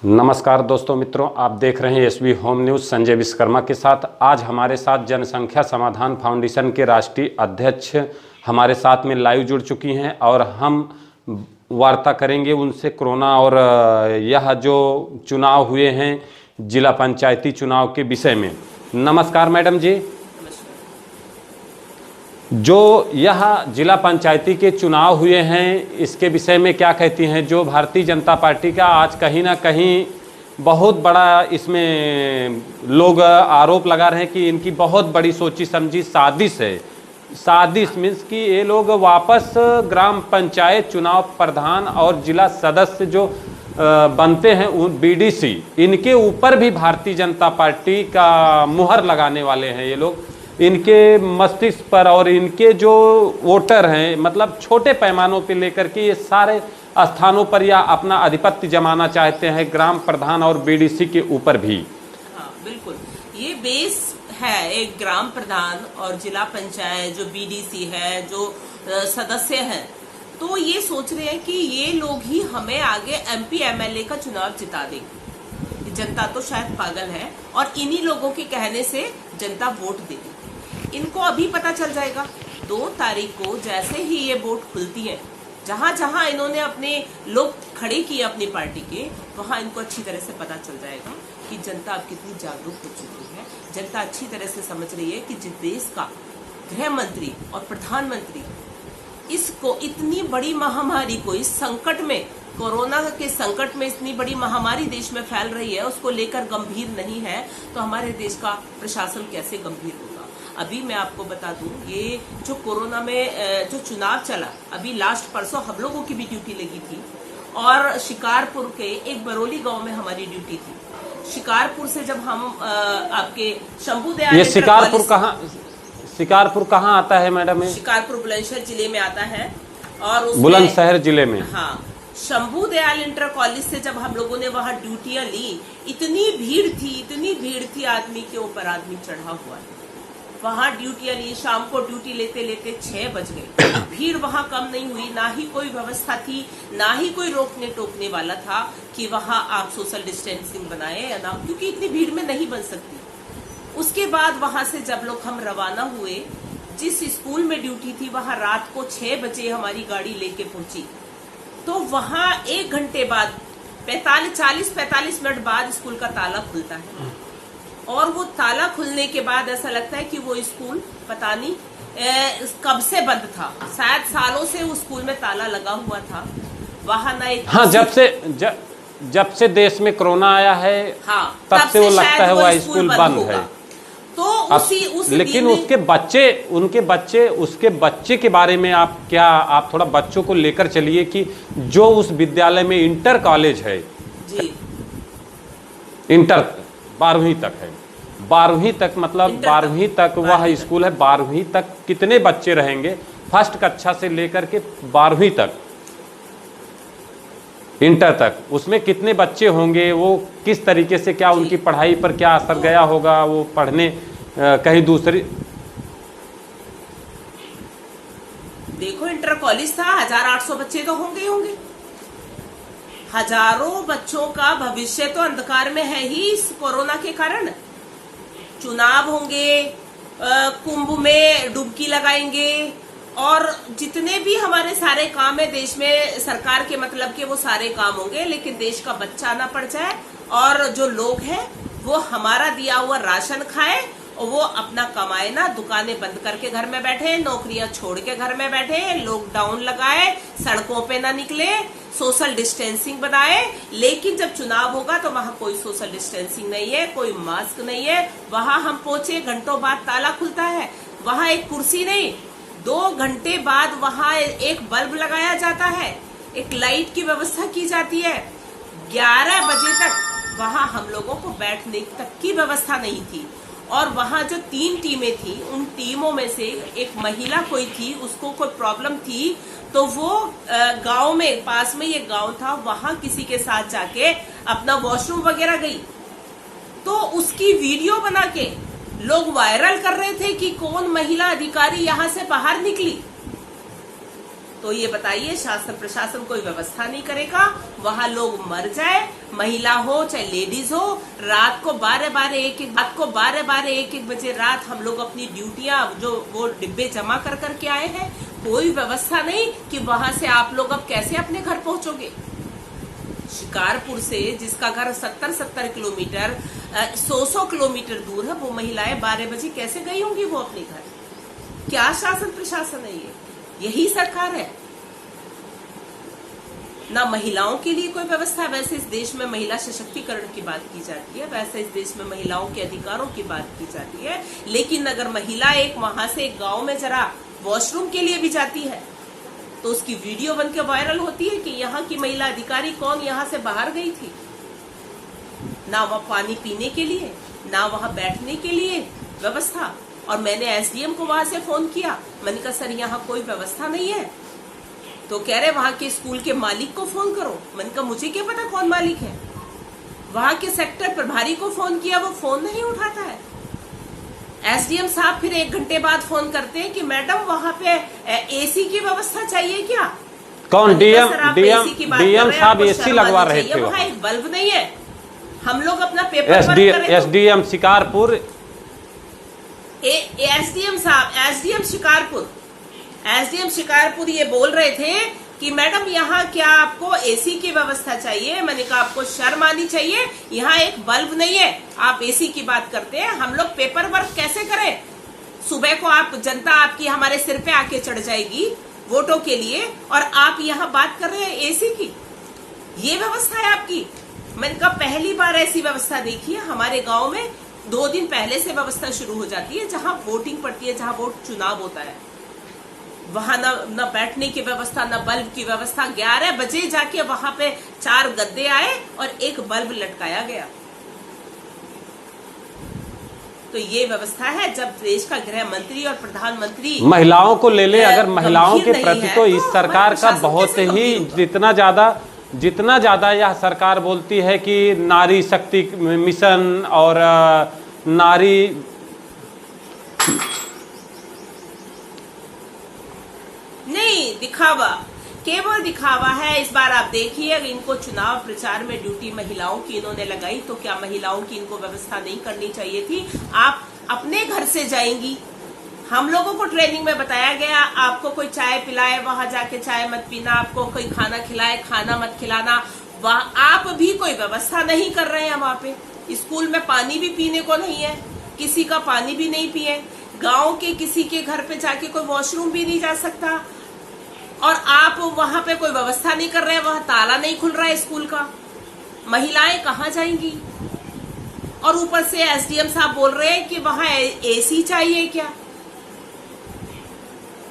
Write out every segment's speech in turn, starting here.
नमस्कार दोस्तों मित्रों, आप देख रहे हैं SB home news. Sanjay Vishwakarma के साथ आज हमारे साथ जनसंख्या समाधान फाउंडेशन के राष्ट्रीय अध्यक्ष हमारे साथ में लाइव जुड़ चुकी हैं और हम वार्ता करेंगे उनसे कोरोना और यह जो चुनाव हुए हैं जिला पंचायती चुनाव के विषय में। नमस्कार मैडम जी। जो यह जिला पंचायती के चुनाव हुए हैं इसके विषय में क्या कहती हैं? जो भारतीय जनता पार्टी का आज कहीं ना कहीं बहुत बड़ा इसमें लोग आरोप लगा रहे हैं कि इनकी बहुत बड़ी सोची समझी साजिश है। साजिश मीन्स कि ये लोग वापस ग्राम पंचायत चुनाव प्रधान और जिला सदस्य जो बनते हैं बीडीसी, इनके ऊपर भी भारतीय जनता पार्टी का मुहर लगाने वाले हैं ये लोग। इनके मस्तिष्क पर और इनके जो वोटर हैं, मतलब छोटे पैमानों पे लेकर के ये सारे स्थानों पर या अपना आधिपत्य जमाना चाहते हैं ग्राम प्रधान और बीडीसी के ऊपर भी। हाँ बिल्कुल, ये बेस है एक ग्राम प्रधान और जिला पंचायत जो बीडीसी है, जो सदस्य हैं, तो ये सोच रहे हैं कि ये लोग ही हमें आगे एमपी एमएलए का चुनाव जिता देंगे। जनता तो शायद पागल है और इन्हीं लोगों के कहने से जनता वोट देगी। इनको अभी पता चल जाएगा 2 तारीख को, जैसे ही ये वोट खुलती है, जहां जहां इन्होंने अपने लोग खड़े किए अपनी पार्टी के, वहां इनको अच्छी तरह से पता चल जाएगा कि जनता अब कितनी जागरूक हो चुकी है। जनता अच्छी तरह से समझ रही है कि जिस देश का गृह मंत्री और प्रधानमंत्री इसको इतनी बड़ी महामारी को, इस संकट में, कोरोना के संकट में इतनी बड़ी महामारी देश में फैल रही है, उसको लेकर गंभीर नहीं है, तो हमारे देश का प्रशासन कैसे गंभीर होगा। अभी मैं आपको बता दूं, ये जो कोरोना में जो चुनाव चला, अभी लास्ट परसों हम लोगों की भी ड्यूटी लगी थी और शिकारपुर के एक बरोली गांव में हमारी ड्यूटी थी। शिकारपुर से जब हम आपके शंभू दयाल, ये शिकारपुर कहाँ आता है मैडम? शिकारपुर बुलंदशहर जिले में आता है और बुलंदशहर जिले में। हाँ, शंभू दयाल इंटर कॉलेज से जब हम लोगों ने वहाँ ड्यूटियां ली, इतनी भीड़ थी, आदमी के ऊपर आदमी चढ़ा हुआ है। वहाँ ड्यूटियां ली, शाम को ड्यूटी लेते लेते 6 बज गए। भीड़ वहाँ कम नहीं हुई, ना ही कोई व्यवस्था थी, ना ही कोई रोकने टोकने वाला था कि वहाँ आप सोशल डिस्टेंसिंग बनाए या ना, क्योंकि इतनी भीड़ में नहीं बन सकती। उसके बाद वहाँ से जब लोग हम रवाना हुए, जिस स्कूल में ड्यूटी थी वहाँ रात को 6 बजे हमारी गाड़ी लेके पहुंची, तो वहाँ 1 घंटे बाद 40-45 मिनट बाद स्कूल का ताला खुलता है और वो ताला खुलने के बाद ऐसा लगता है कि वो स्कूल पता नहीं कब से बंद था। शायद सालों से उस स्कूल में ताला लगा हुआ था। वहाँ ना एक, हाँ, जब से देश में कोरोना आया है, हाँ, तब से वो लगता है वह स्कूल बंद है। तो लेकिन उसके बच्चे के बारे में आप थोड़ा बच्चों को लेकर चलिए कि जो उस विद्यालय में इंटर कॉलेज है जी, इंटर 12वीं तक है, 12वीं तक, मतलब 12वीं तक वह स्कूल है। 12वीं तक कितने बच्चे रहेंगे? फर्स्ट कक्षा से लेकर के 12वीं तक, इंटर तक, उसमें कितने बच्चे होंगे? वो किस तरीके से, क्या उनकी पढ़ाई पर क्या असर गया होगा? वो पढ़ने कहीं दूसरी, देखो इंटर कॉलेज था, 1800 बच्चे तो होंगे। हजारों बच्चों का भविष्य तो अंधकार में है ही इस कोरोना के कारण। चुनाव होंगे, कुंभ में डुबकी लगाएंगे और जितने भी हमारे सारे काम है देश में सरकार के मतलब के, वो सारे काम होंगे, लेकिन देश का बच्चा ना पड़ जाए और जो लोग हैं वो हमारा दिया हुआ राशन खाए और वो अपना कमाए ना। दुकानें बंद करके घर में बैठे, नौकरियां छोड़ के घर में बैठे, लॉकडाउन लगाए, सड़कों पे ना निकले, सोशल डिस्टेंसिंग बनाए। लेकिन जब चुनाव होगा तो वहां कोई सोशल डिस्टेंसिंग नहीं है, कोई मास्क नहीं है। वहां हम पहुंचे, घंटों बाद ताला खुलता है, वहां एक कुर्सी नहीं, 2 घंटे बाद वहां एक बल्ब लगाया जाता है, एक लाइट की व्यवस्था की जाती है। 11 बजे तक वहां हम लोगों को बैठने तक की व्यवस्था नहीं थी। और वहां जो 3 टीमें थी, उन टीमों में से एक महिला कोई थी, उसको कोई प्रॉब्लम थी, तो वो गांव में, पास में ये गांव था, वहां किसी के साथ जाके अपना वॉशरूम वगैरह गई, तो उसकी वीडियो बना के लोग वायरल कर रहे थे कि कौन महिला अधिकारी यहां से बाहर निकली। तो ये बताइए, शासन प्रशासन कोई व्यवस्था नहीं करेगा, वहां लोग मर जाए, महिला हो चाहे लेडीज हो, रात को 12-12 1-1 बजे रात हम लोग अपनी ड्यूटियां जो वो डिब्बे जमा कर करके आए हैं, कोई व्यवस्था नहीं कि वहां से आप लोग अब कैसे अपने घर पहुंचोगे। शिकारपुर से जिसका घर 70-70 किलोमीटर 100 किलोमीटर दूर है, वो महिलाएं 12 बजे कैसे गई होंगी वो अपने घर। क्या शासन प्रशासन है ये? यही सरकार है ना। महिलाओं के लिए कोई व्यवस्था, वैसे इस देश में महिला सशक्तिकरण की बात की जाती है, वैसे इस देश में महिलाओं के अधिकारों की बात की जाती है, लेकिन अगर महिला एक वहां से एक गांव में जरा वॉशरूम के लिए भी जाती है तो उसकी वीडियो बन के वायरल होती है कि यहाँ की महिला अधिकारी कौन यहाँ से बाहर गई थी। ना वहाँ पानी पीने के लिए, ना वहाँ बैठने के लिए व्यवस्था। और मैंने एसडीएम को वहां से फोन किया, मैंने कहा सर यहाँ कोई व्यवस्था नहीं है, तो कह रहे वहां के स्कूल के मालिक को फोन करो। मैंने कहा मुझे क्या पता कौन मालिक है। वहां के सेक्टर प्रभारी को फोन किया, वो फोन नहीं उठाता है। एसडीएम साहब फिर 1 घंटे बाद फोन करते हैं कि मैडम वहां पे एसी की व्यवस्था चाहिए क्या। कौन? डीएम साहब एसी लगवा रहे थे। वहां एक बल्ब नहीं है, हम लोग अपना पेपर एसडीएम शिकारपुर, एसडीएम साहब, एसडीएम शिकारपुर ये बोल रहे थे कि मैडम यहाँ क्या आपको एसी की व्यवस्था चाहिए। मैंने कहा आपको शर्म आनी चाहिए, यहाँ एक बल्ब नहीं है, आप एसी की बात करते हैं। हम लोग पेपर वर्क कैसे करें? सुबह को आप जनता आपकी हमारे सिर पे आके चढ़ जाएगी वोटों के लिए, और आप यहाँ बात कर रहे हैं एसी की। ये व्यवस्था है आपकी? मैंने कहा पहली बार ऐसी व्यवस्था देखी है हमारे गाँव में। 2 दिन पहले से व्यवस्था शुरू हो जाती है, जहां वोटिंग पड़ती है, जहां वोट चुनाव होता है, वहां न बैठने की व्यवस्था, न बल्ब की व्यवस्था। 11 बजे जाके वहां पे 4 गद्दे आए और 1 बल्ब लटकाया गया। तो ये व्यवस्था है जब देश का गृह मंत्री और प्रधानमंत्री महिलाओं को ले ले। अगर महिलाओं के प्रति तो इस सरकार का बहुत ही, जितना ज्यादा यह सरकार बोलती है कि नारी शक्ति मिशन और नारी, नहीं, दिखावा, केवल दिखावा है। इस बार आप देखिए, अगर इनको चुनाव प्रचार में ड्यूटी महिलाओं की इन्होंने लगाई, तो क्या महिलाओं की इनको व्यवस्था नहीं करनी चाहिए थी? आप अपने घर से जाएंगी, हम लोगों को ट्रेनिंग में बताया गया आपको कोई चाय पिलाए वहां जाके चाय मत पीना, आपको कोई खाना खिलाए खाना मत खिलाना। वहां आप भी कोई व्यवस्था नहीं कर रहे हैं। वहां पे स्कूल में पानी भी पीने को नहीं है, किसी का पानी भी नहीं पिए। गांव के किसी के घर पे जाके कोई वॉशरूम भी नहीं जा सकता, और आप वहां पे कोई व्यवस्था नहीं कर रहे हैं। वहां ताला नहीं खुल रहा है स्कूल का, महिलाएं कहाँ जाएंगी? और ऊपर से एसडीएम साहब बोल रहे हैं कि वहां एसी चाहिए क्या।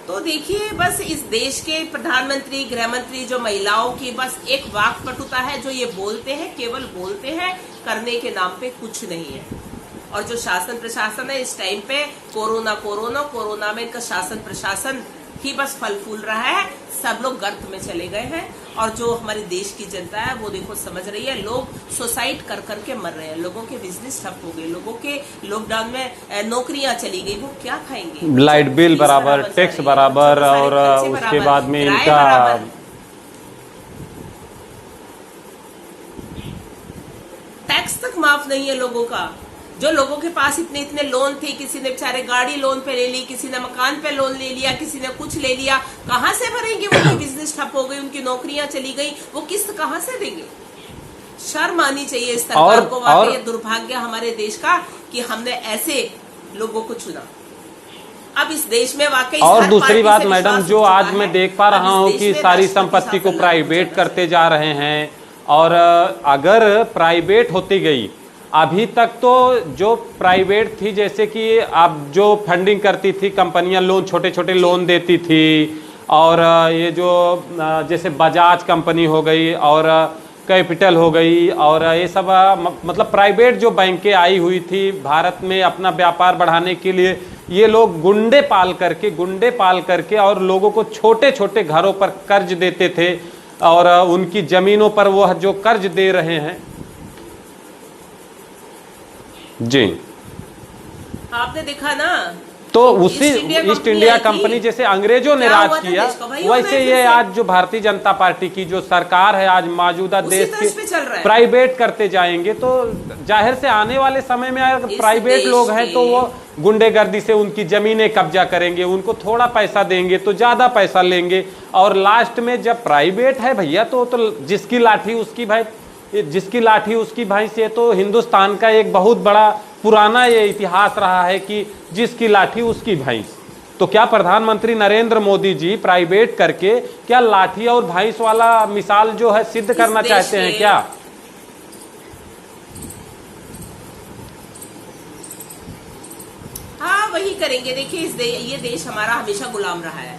तो देखिए, बस इस देश के प्रधानमंत्री, गृह मंत्री जो महिलाओं की बस एक वाक्पटुता है, जो ये बोलते हैं, केवल बोलते हैं, करने के नाम पे कुछ नहीं है। और जो शासन प्रशासन है इस टाइम पे, कोरोना में इनका शासन प्रशासन ही बस फल फूल रहा है। सब लोग गर्त में चले गए हैं, और जो हमारे देश की जनता है वो देखो समझ रही है। लोग सुसाइड कर करके मर रहे हैं, लोगों के बिजनेस ठप हो गए, लोगों के लॉकडाउन में नौकरियां चली गई, वो क्या खाएंगे? लाइट बिल बराबर, टैक्स बराबर, और उसके बाद में इनका टैक्स तक माफ नहीं है लोगों का। जो लोगों के पास इतने लोन थे, किसी ने बेचारे गाड़ी लोन पे ले ली, किसी ने मकान पे लोन ले लिया, किसी ने कुछ ले लिया, कहां से भरेंगे? उनकी बिजनेस ठप हो गई, उनकी नौकरियां चली गई, वो किस्त कहां से देंगे? शर्म आनी चाहिए इस सरकार को। वाकई ये दुर्भाग्य हमारे देश का कि हमने ऐसे लोगों को चुना। अब इस देश में वाकई। और दूसरी बात मैडम, जो आज मैं देख पा रहा हूँ कि सारी संपत्ति को प्राइवेट करते जा रहे हैं, और अगर प्राइवेट होती गई, अभी तक तो जो प्राइवेट थी, जैसे कि आप जो फंडिंग करती थी कंपनियां, लोन छोटे छोटे लोन देती थी, और ये जो जैसे बजाज कंपनी हो गई और कैपिटल हो गई, और ये सब मतलब प्राइवेट जो बैंकें आई हुई थी भारत में अपना व्यापार बढ़ाने के लिए, ये लोग गुंडे पाल करके और लोगों को छोटे छोटे घरों पर कर्ज देते थे, और उनकी जमीनों पर वो जो कर्ज दे रहे हैं। जी, आपने देखा ना तो उसी ईस्ट इंडिया कंपनी जैसे अंग्रेजों ने राज किया, वैसे ये आज जो भारतीय जनता पार्टी की जो सरकार है आज मौजूदा देश की प्राइवेट करते जाएंगे, तो जाहिर से आने वाले समय में अगर प्राइवेट लोग हैं तो वो गुंडेगर्दी से उनकी जमीनें कब्जा करेंगे, उनको थोड़ा पैसा देंगे तो ज्यादा पैसा लेंगे, और लास्ट में जब प्राइवेट है भैया तो जिसकी लाठी उसकी भाई, जिसकी लाठी उसकी भैंस। ये तो हिंदुस्तान का एक बहुत बड़ा पुराना ये इतिहास रहा है कि जिसकी लाठी उसकी भैंस। तो क्या प्रधानमंत्री नरेंद्र मोदी जी प्राइवेट करके क्या लाठी और भैंस वाला मिसाल जो है सिद्ध करना चाहते हैं क्या? हाँ, वही करेंगे। देखिए ये देश हमारा हमेशा गुलाम रहा है।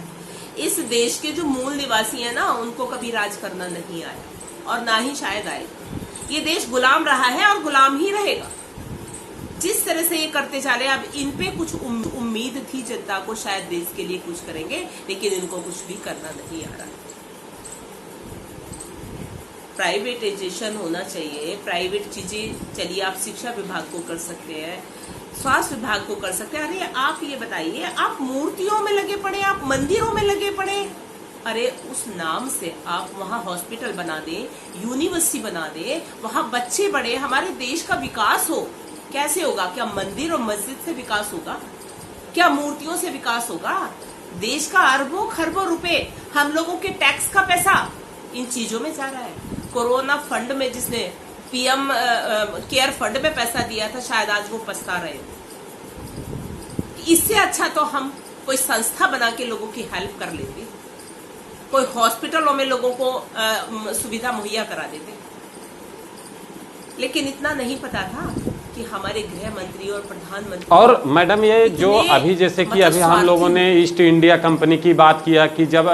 इस देश के जो मूल निवासी हैं ना, उनको कभी राज करना नहीं आया और ना ही शायद आएगा। ये देश गुलाम रहा है और गुलाम ही रहेगा। जिस तरह से ये करते जा रहे हैं, अब इन पे कुछ उम्मीद थी जनता को, शायद देश के लिए कुछ करेंगे, लेकिन इनको कुछ भी करना नहीं आ रहा है। प्राइवेटाइजेशन होना चाहिए, प्राइवेट चीजें। चलिए, आप शिक्षा विभाग को कर सकते हैं, स्वास्थ्य विभाग को कर सकते हैं। अरे आप ये बताइए, आप मूर्तियों में लगे पड़े, आप मंदिरों में लगे पड़े। अरे उस नाम से आप वहां हॉस्पिटल बना दें, यूनिवर्सिटी बना दें, वहां बच्चे बढ़े, हमारे देश का विकास हो। कैसे होगा? क्या मंदिर और मस्जिद से विकास होगा? क्या मूर्तियों से विकास होगा? देश का अरबों खरबों रुपए, हम लोगों के टैक्स का पैसा इन चीजों में जा रहा है। कोरोना फंड में जिसने पीएम केयर फंड में पैसा दिया था, शायद आज वो पछता रहे। इससे अच्छा तो हम कोई संस्था बना के लोगों की हेल्प कर लेते, कोई हॉस्पिटलों में लोगों को सुविधा मुहैया करा देते। लेकिन इतना नहीं पता था कि हमारे गृह मंत्री और प्रधानमंत्री। और मैडम, ये जो अभी जैसे कि अभी हम लोगों ने ईस्ट इंडिया कंपनी की बात किया कि जब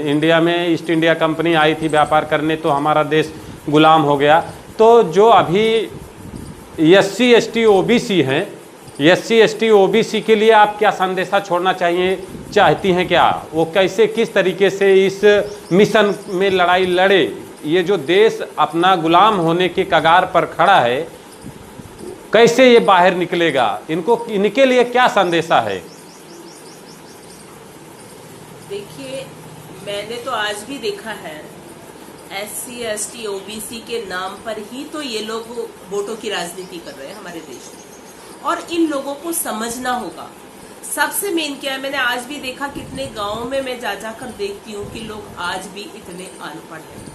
इंडिया में ईस्ट इंडिया कंपनी आई थी व्यापार करने तो हमारा देश गुलाम हो गया। तो जो अभी SC ST OBC हैं, SC ST OBC के लिए आप क्या संदेशा छोड़ना चाहती हैं क्या? वो कैसे किस तरीके से इस मिशन में लड़ाई लड़े? ये जो देश अपना गुलाम होने के कगार पर खड़ा है, कैसे ये बाहर निकलेगा? इनके लिए क्या संदेशा है? देखिए, मैंने तो आज भी देखा है, SC ST OBC के नाम पर ही तो ये लोग वोटों की राजनीति कर रहे हैं हमारे देश में, और इन लोगों को समझना होगा। सबसे मेन क्या है, मैंने आज भी देखा कितने गाँव में मैं जा कर देखती हूँ कि लोग आज भी इतने अनपढ़ हैं।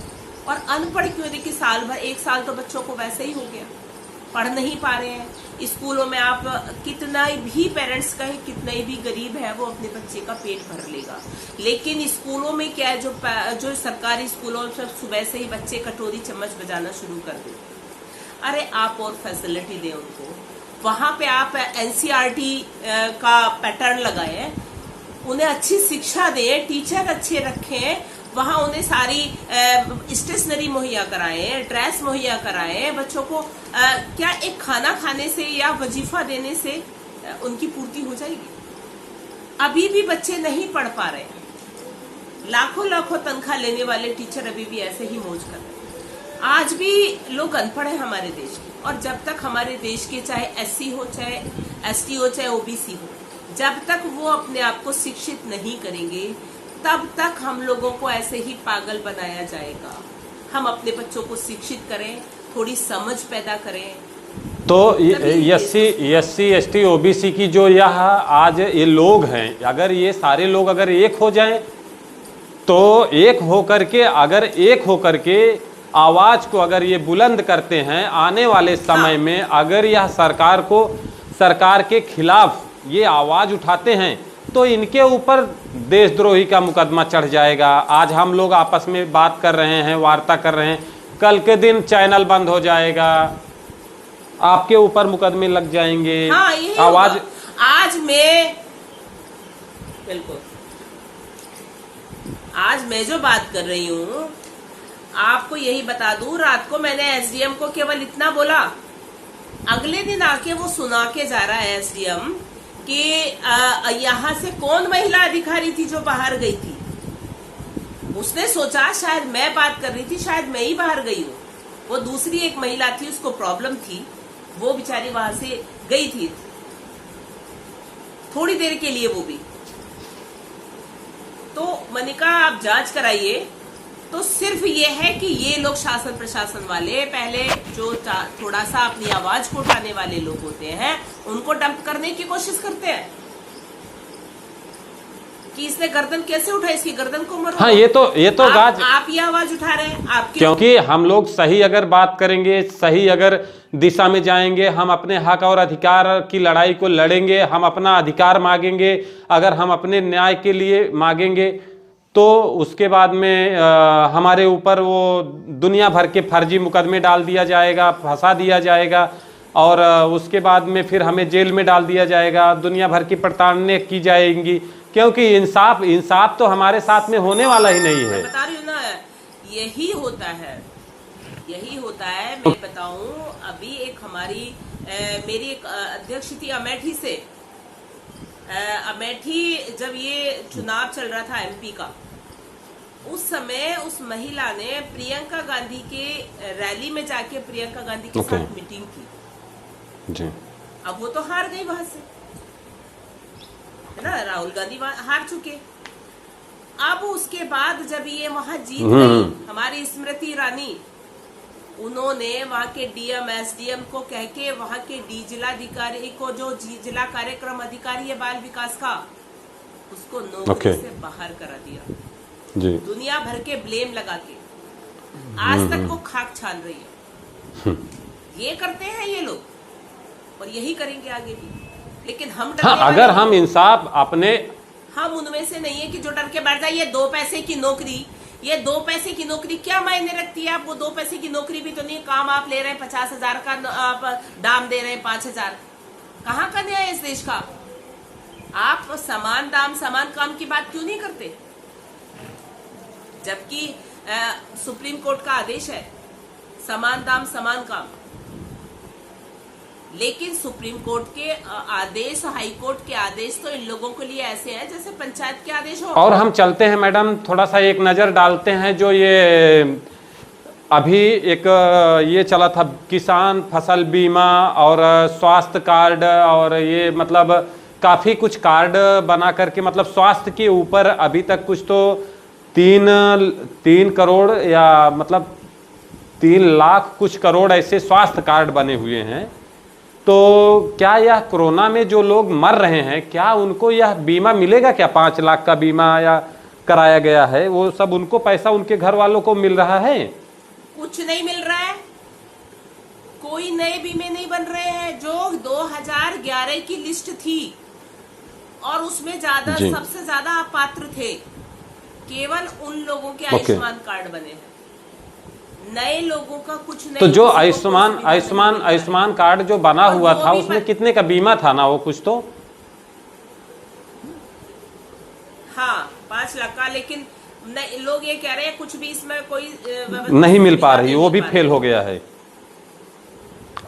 और अनपढ़ क्यों? देखिए, साल भर, 1 साल तो बच्चों को वैसे ही हो गया, पढ़ नहीं पा रहे हैं। स्कूलों में आप कितना भी पेरेंट्स कहें, कितना भी गरीब है, वो अपने बच्चे का पेट भर लेगा। लेकिन स्कूलों में क्या है, जो सरकारी स्कूलों में सुबह से ही बच्चे कटोरी चम्मच बजाना शुरू कर देते। अरे आप और फैसिलिटी दें उनको। वहां पे आप NCERT का पैटर्न लगाए, उन्हें अच्छी शिक्षा दें, टीचर अच्छे रखें, वहां उन्हें सारी स्टेशनरी मुहैया कराएं, ड्रेस मुहैया कराएं। बच्चों को क्या एक खाना खाने से या वजीफा देने से उनकी पूर्ति हो जाएगी? अभी भी बच्चे नहीं पढ़ पा रहे हैं। लाखों लाखों तनख्वाह लेने वाले टीचर अभी भी ऐसे ही मौज कर रहे हैं। आज भी लोग अनपढ़ हैं हमारे देश के, और जब तक हमारे देश के चाहे SC हो, चाहे ST हो, चाहे OBC हो, जब तक वो अपने आप को शिक्षित नहीं करेंगे, तब तक हम लोगों को ऐसे ही पागल बनाया जाएगा। हम अपने बच्चों को शिक्षित करें, थोड़ी समझ पैदा करें। तो SC ST OBC की जो यह आज ये लोग हैं, अगर ये सारे लोग अगर एक हो जाएं, तो एक होकर के आवाज को अगर ये बुलंद करते हैं, आने वाले समय में अगर यह सरकार के खिलाफ ये आवाज उठाते हैं, तो इनके ऊपर देशद्रोही का मुकदमा चढ़ जाएगा। आज हम लोग आपस में बात कर रहे हैं, वार्ता कर रहे हैं, कल के दिन चैनल बंद हो जाएगा, आपके ऊपर मुकदमे लग जाएंगे। हाँ, आवाज आज मैं जो बात कर रही हूँ, आपको यही बता दूं, रात को मैंने SDM को केवल इतना बोला, अगले दिन आके वो सुना के जा रहा है SDM कि यहाँ से कौन महिला अधिकारी थी जो बाहर गई थी। उसने सोचा शायद मैं बात कर रही थी, शायद मैं ही बाहर गई हूँ। वो दूसरी एक महिला थी, उसको प्रॉब्लम थी, वो बेचारी वहां से गई थी। थोड़ी देर के लिए वो भी। तो मैंने कहा आप जांच कराइए। तो सिर्फ ये है कि ये लोग शासन प्रशासन वाले पहले जो थोड़ा सा अपनी आवाज को उठाने वाले लोग होते हैं उनको डंप करने की कोशिश करते हैं कि इसने गर्दन कैसे उठाई, इसकी गर्दन को मरो। हाँ, ये तो गाज आप ये आवाज उठा रहे हैं आपके, क्योंकि हम लोग सही अगर बात करेंगे, सही अगर दिशा में जाएंगे, हम अपने हक और अधिकार की लड़ाई को लड़ेंगे, हम अपना अधिकार मांगेंगे, अगर हम अपने न्याय के लिए मांगेंगे तो उसके बाद में हमारे ऊपर वो दुनिया भर के फर्जी मुकदमे डाल दिया जाएगा, फंसा दिया जाएगा और उसके बाद में फिर हमें जेल में डाल दिया जाएगा, दुनिया भर की प्रताड़ना की जाएंगी, क्योंकि इंसाफ तो हमारे साथ में होने वाला ही नहीं है। बता रही हूँ ना, यही होता है। मैं बताऊं, अभी एक मेरी एक अध्यक्ष थी अमेठी से। अमेठी जब ये चुनाव चल रहा था एमपी का, उस समय उस महिला ने प्रियंका गांधी के रैली में जाके प्रियंका गांधी के साथ मीटिंग की जी। अब वो तो हार गई वहां से, है ना, राहुल गांधी हार चुके। अब उसके बाद जब ये वहां जीत गई हमारी स्मृति ईरानी, उन्होंने वहां के डीएम एसडीएम को कह के वहां के जिलाधिकारी को, जो जिला कार्यक्रम अधिकारी है बाल विकास का, उसको नौकरी से बाहर करा दिया जी। दुनिया भर के ब्लेम लगा के। आज तक वो खाक छान रही है। ये करते हैं ये लोग और यही करेंगे आगे भी। लेकिन हम अगर हम इंसाफ अपने, हम उनमें से नहीं है कि जो डर के बैठ जाए। ये 2 पैसे की नौकरी, ये 2 पैसे की नौकरी क्या मायने रखती है? आप वो 2 पैसे की नौकरी भी तो नहीं, काम आप ले रहे हैं 50,000 का, आप दाम दे रहे हैं 5,000। कहाँ का न्याय है इस देश का? आप समान दाम समान काम की बात क्यों नहीं करते? जबकि सुप्रीम कोर्ट का आदेश है समान दाम समान काम, लेकिन सुप्रीम कोर्ट के आदेश, हाई कोर्ट के आदेश तो इन लोगों के लिए ऐसे हैं जैसे पंचायत के आदेश हो। और हम चलते हैं मैडम, थोड़ा सा एक नज़र डालते हैं जो ये अभी एक ये चला था किसान फसल बीमा और स्वास्थ्य कार्ड, और ये मतलब काफ़ी कुछ कार्ड बना करके, मतलब स्वास्थ्य के ऊपर अभी तक कुछ तो 3 करोड़ या मतलब 3 लाख कुछ करोड़ ऐसे स्वास्थ्य कार्ड बने हुए हैं। तो क्या यह कोरोना में जो लोग मर रहे हैं, क्या उनको यह बीमा मिलेगा? क्या 5 लाख का बीमा या कराया गया है, वो सब उनको पैसा उनके घर वालों को मिल रहा है? कुछ नहीं मिल रहा है, कोई नए बीमे नहीं बन रहे हैं। जो 2011 की लिस्ट थी और उसमें सबसे ज्यादा अपात्र थे, केवल उन लोगों के आयुष्मान कार्ड बने हैं। नए लोगों का कुछ नहीं। तो जो आयुष्मान कार्ड जो बना हुआ था उसमें कितने का बीमा था ना, वो कुछ तो हाँ 5 लाख का, लेकिन लोग ये कह रहे हैं कुछ भी इसमें कोई नहीं मिल पा रही, वो भी फेल हो गया है।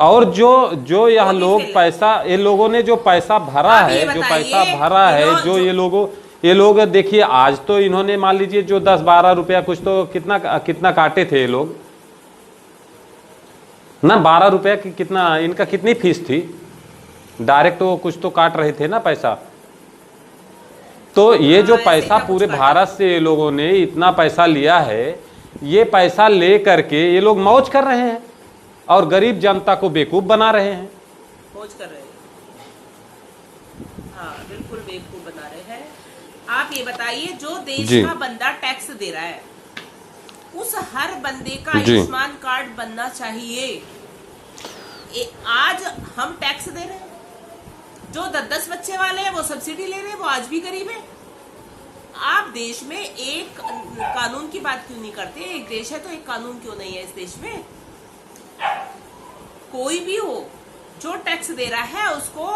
और जो यह लोग पैसा, ये लोगों ने जो पैसा भरा है, जो ये लोग देखिए, आज तो इन्होंने मान लीजिए जो 10-12 रुपया कुछ तो कितना काटे थे ये लोग ना, 12 रुपया की कितना, इनका कितनी फीस थी? डायरेक्ट वो कुछ तो काट रहे थे ना पैसा। तो ये जो पैसा पूरे भारत से ये लोगों ने इतना पैसा लिया है, ये पैसा ले करके ये लोग मौज कर रहे हैं और गरीब जनता को बेवकूफ बना रहे हैं। मौज कर रहे हैं, हाँ बिल्कुल बेवकूफ बना रहे हैं। आप ये बताइए, जो देश का बंदा टैक्स दे रहा है, उस हर बंदे का आयुष्मान कार्ड बनना चाहिए। आज हम टैक्स दे रहे हैं, जो 10 बच्चे वाले हैं वो सब्सिडी ले रहे हैं, वो आज भी गरीब है। आप देश में एक कानून की बात क्यों नहीं करते? एक देश है तो एक कानून क्यों नहीं है इस देश में? कोई भी हो जो टैक्स दे रहा है उसको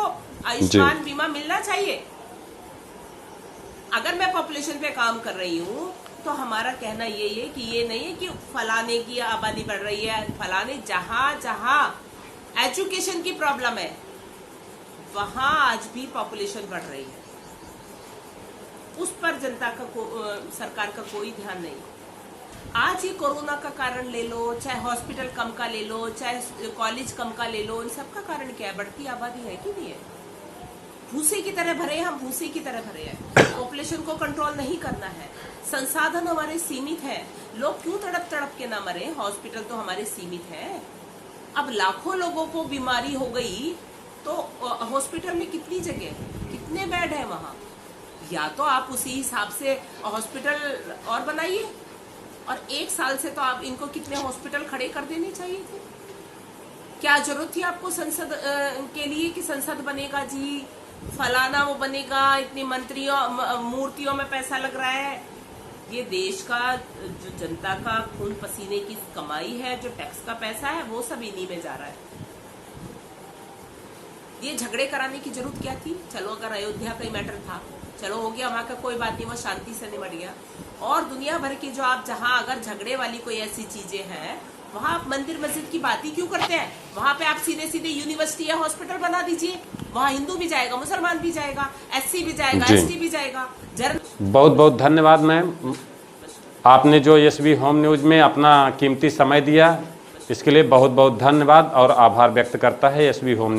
आयुष्मान बीमा मिलना चाहिए। अगर मैं पॉपुलेशन पे काम कर रही हूँ तो हमारा कहना यही है कि ये नहीं है कि फलाने की आबादी बढ़ रही है, फलाने जहां एजुकेशन की प्रॉब्लम है वहां आज भी पॉपुलेशन बढ़ रही है। उस पर जनता का सरकार का कोई ध्यान नहीं। आज ये कोरोना का कारण ले लो, चाहे हॉस्पिटल कम का ले लो, चाहे कॉलेज कम का ले लो, इन सब का कारण क्या है? बढ़ती आबादी है कि नहीं है? भूसे की तरह भरे हैं, हम भूसे की तरह भरे हैं। पॉपुलेशन को कंट्रोल नहीं करना है, संसाधन हमारे सीमित है, लोग क्यों तड़प तड़प के ना मरे, हॉस्पिटल तो हमारे सीमित है। अब लाखों लोगों को बीमारी हो गई तो हॉस्पिटल में कितनी जगह, कितने बेड है वहां? या तो आप उसी हिसाब से हॉस्पिटल और बनाइए, और 1 साल से तो आप इनको कितने हॉस्पिटल खड़े कर देने चाहिए थे। क्या जरूरत थी आपको संसद के लिए कि संसद बनेगा जी, फलाना वो बनेगा, इतनी मंत्रियों मूर्तियों में पैसा लग रहा है। ये देश का जो जनता का खून पसीने की कमाई है, जो टैक्स का पैसा है, वो सब इन्हीं में जा रहा है। ये झगड़े कराने की जरूरत क्या थी? चलो अगर अयोध्या का ही मैटर था, चलो हो गया वहां का, कोई बात नहीं, वो शांति से निपट गया। और दुनिया भर की जो आप जहां अगर झगड़े वाली कोई ऐसी चीजें हैं, वहां आप मंदिर मस्जिद की बात ही क्यों करते हैं? वहां पे आप सीधे सीधे यूनिवर्सिटी या हॉस्पिटल बना दीजिए, वहां हिंदू भी जाएगा, मुसलमान भी जाएगा, SC भी जाएगा, ST भी जाएगा। बहुत बहुत धन्यवाद मैम, आपने जो SB होम न्यूज में अपना कीमती समय दिया, इसके लिए बहुत बहुत धन्यवाद और आभार व्यक्त करता है SB होम।